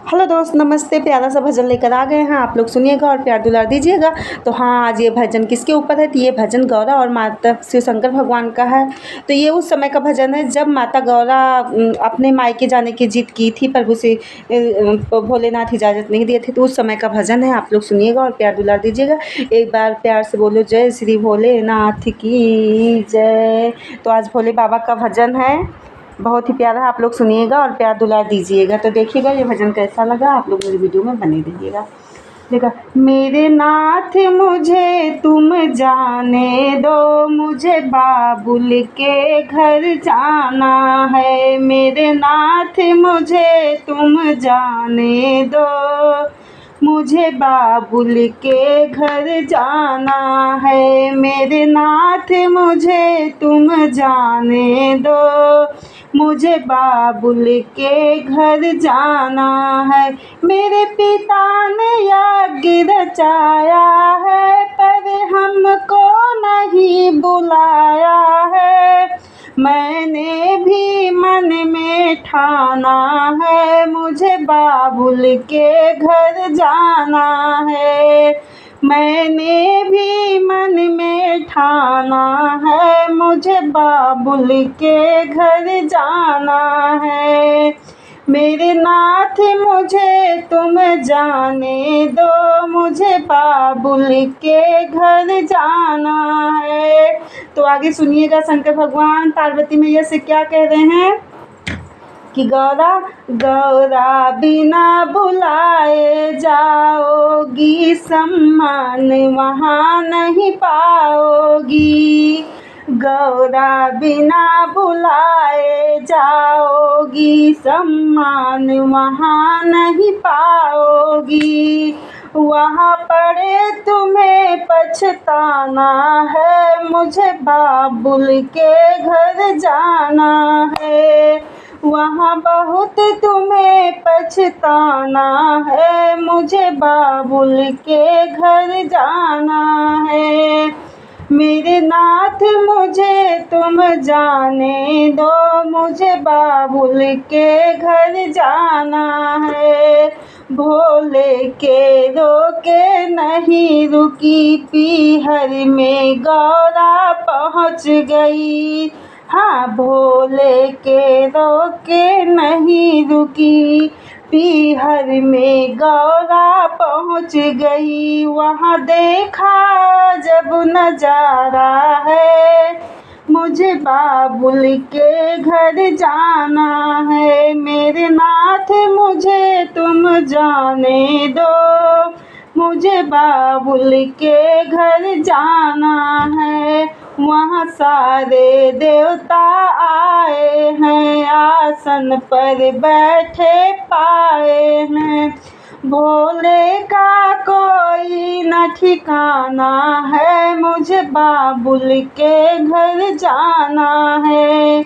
Hello दोस्त, नमस्ते। प्यारा सा भजन लेकर आ गए हैं, आप लोग सुनिएगा और प्यार दुलार दीजिएगा। तो हाँ, आज ये भजन किसके ऊपर है? तो ये भजन गौरा और माता शिव शंकर भगवान का है। तो ये उस समय का भजन है जब माता गौरा अपने मायके जाने की जिद की थी, प्रभु से भोलेनाथ इजाज़त नहीं दिए थे। तो उस समय का भजन है, आप लोग सुनिएगा और प्यार दुलार दीजिएगा। एक बार प्यार से बोलो, जय श्री भोलेनाथ की जय। तो आज भोले बाबा का भजन है, बहुत ही प्यारा है, आप लोग सुनिएगा और प्यार दुलार दीजिएगा। तो देखिएगा ये भजन कैसा लगा, आप लोग मेरी वीडियो में बने रहिएगा। देखा, मेरे नाथ मुझे तुम जाने दो, मुझे बाबुल के घर जाना है। मेरे नाथ मुझे तुम जाने दो, मुझे बाबुल के घर जाना है। मेरे नाथ मुझे तुम जाने दो, मुझे बाबुल के घर जाना है। मेरे पिता ने यज्ञ रचाया है, पर हमको नहीं बुलाया है। मैंने भी मन में ठाना है, मुझे बाबुल के घर जाना है। मैंने भी मन में ठाना है, मुझे बाबुल के घर जाना है। मेरे नाथ मुझे तुम जाने दो, मुझे बाबुल के घर जाना है। तो आगे सुनिएगा, शंकर भगवान पार्वती मैया से क्या कह रहे हैं कि गौरा गौरा बिना बुलाए जाओगी, सम्मान वहाँ नहीं पाओगी। गौरा बिना बुलाए जाओगी, सम्मान वहाँ नहीं पाओगी। वहाँ पड़े तुम्हें पछताना है, मुझे बाबुल के घर जाना है। वहाँ बहुत तुम्हें पछताना है, मुझे बाबुल के घर जाना है। मेरे नाथ मुझे तुम जाने दो, मुझे बाबुल के घर जाना है। भोले के रोके नहीं रुकी, पीहर में गौरा पहुँच गई। हाँ, भोले के रोके नहीं रुकी, पीहर में गौरा पहुँच गई। वहाँ देखा जब नजारा है, मुझे बाबुल के घर जाना है। मेरे नाथ मुझे तुम जाने दो, मुझे बाबुल के घर जाना है। वहाँ सारे देवता आए हैं, आसन पर बैठे पाए हैं। भोले का कोई न ठिकाना है, मुझे बाबुल के घर जाना है।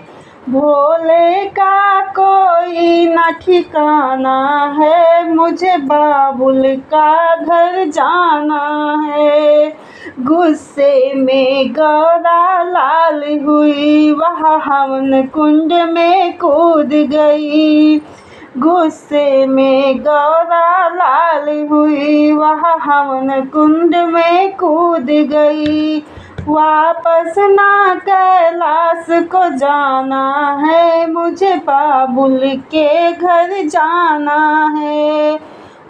भोले का कोई न ठिकाना है, मुझे बाबुल का घर जाना है। गुस्से में गौरा लाल हुई, वह हवन कुंड में कूद गई। गुस्से में गौरा लाल हुई, वह हवन कुंड में कूद गई। वापस ना कैलाश को जाना है, मुझे बाबुल के घर जाना है।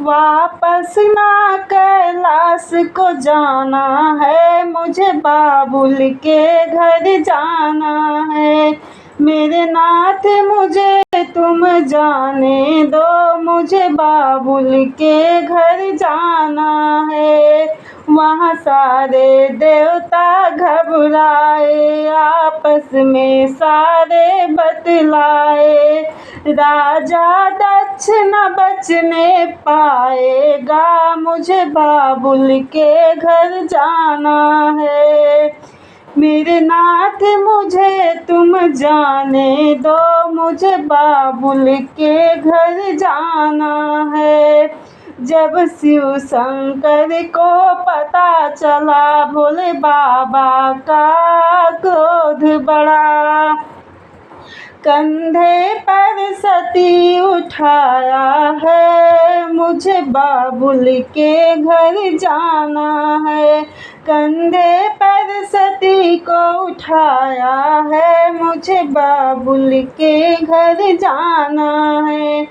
वापस ना कैलाश को जाना है, मुझे बाबुल के घर जाना है। मेरे नाथ मुझे तुम जाने दो, मुझे बाबुल के घर जाना है। वहाँ सारे देवता घबराए, आपस में सारे बतलाए। राजा दक्ष न बचने पाएगा, मुझे बाबुल के घर जाना है। मेरे नाथ मुझे तुम जाने दो, मुझे बाबुल के घर जाना है। जब शिव शंकर को पता चला, भोले बाबा का क्रोध बढ़ा। कंधे पर सती उठाया है, मुझे बाबुल के घर जाना है। कंधे पर सती को उठाया है, मुझे बाबुल के घर जाना है।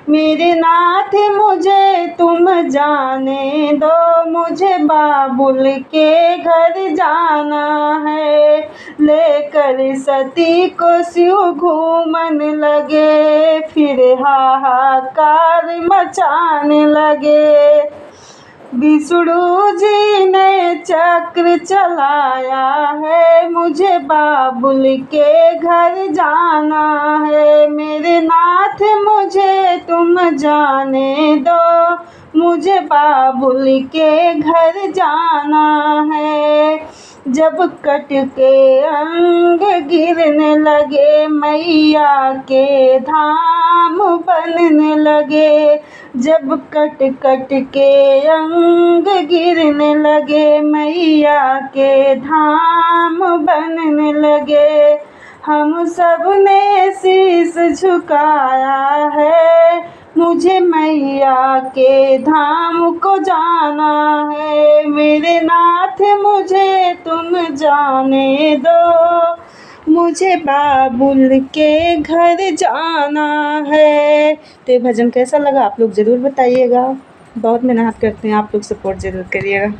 मेरे नाथ मुझे तुम जाने दो, मुझे बाबुल के घर जाना है। लेकर सती को शिव घूमन लगे, फिर हाहाकार मचाने लगे। विष्णु जी ने चक्र चलाया है, मुझे बाबुल के घर जाना है। मेरे नाथ मुझे तुम जाने दो, मुझे बाबुल के घर जाना है। जब कट के अंग गिरने लगे, मैया के धाम बनने लगे। जब कट कट के अंग गिरने लगे, मैया के धाम बनने लगे। हम सब ने शीश झुकाया है, मुझे मैया के धाम को जाना है। मेरे नाथ मुझे तुम जाने दो, मुझे बाबुल के घर जाना है। तो ये भजन कैसा लगा आप लोग ज़रूर बताइएगा। बहुत मेहनत करते हैं आप लोग, सपोर्ट ज़रूर करिएगा।